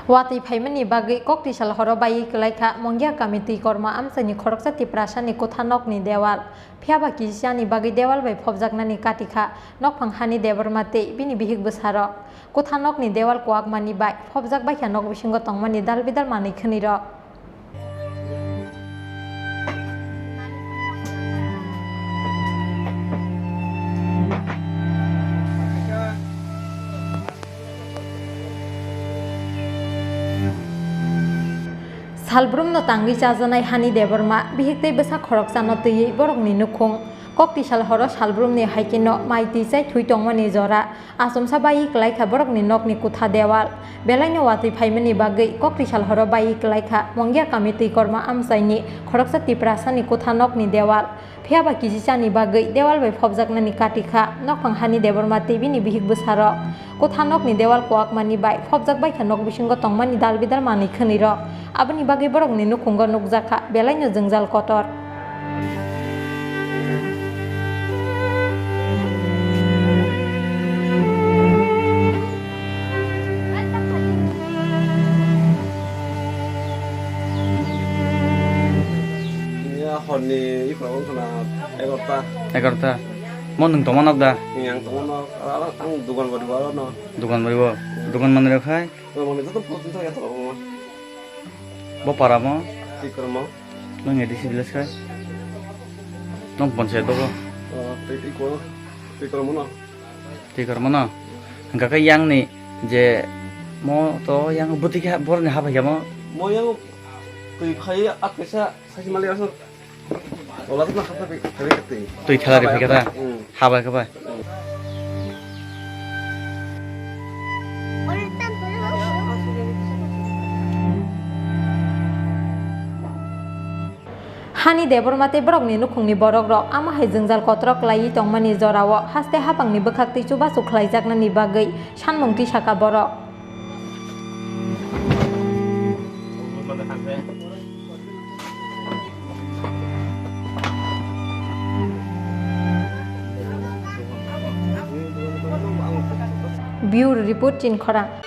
Wati Paimani Bagi Kokti Shalhoro Bayi Kelaika Mongya Kamiti Korma Amsani Khoroksati Prasani Kothanokni Dewal Phiaba Kisani Bagi Dewal Bai Phobjaknani Katika Nokpanghani Debarmate Bini Bihik Besaro Kothanokni Dewal Koakmani Bai Phobjak Bai Khanok Bisingo Tongmani Dalbidal Mani Khniro Salbrum no tangi chajanai hani debarma bihiktai besa khoroksano tui borokni nukhung kokti salhoro salbrum ni haikino maiti chai thui tongmani jora asomsa bai klaikha borokni nokni kutha dewal belaino wati phaimani bagui kokti salhoro bai klaikha mongya kamiti korma amsaini khoroksati prasani kutha nokni dewal phiaba kisisani bagui dewal bai phobjaknani katikha nokpanghani debarma tibini bihik besaro kutha nokni dewal koakmani bai phobjak bai kha nok bisingo tongmani dalbidal mani khoniro aboni bagi borokni nukhungo nukjaka belaino jengjal kotor Honi ifraun kena ekorta mon nung tomanok da yang tomanok ang dukan bariwara no dukan manre khai mana itu tuh foto ya tuh bo paramo tikar mau nang edisi bilas khai nong panchayat do tikar mana hangka ka yang ni je mo to yang buti ka bor ni haba ya mo mau yang tuh khai akesa saji mali asal olah tuh apa kali keting tui thala re phikata haba ka ba Hani debarmate borokni nukhungni borok rok ama hai jengjal kotrok lai tongmani jorao haste hapangni bkhakti chuba sukhlaijaknani bagui sanmungti saka borok Bureau Report Chin Khorang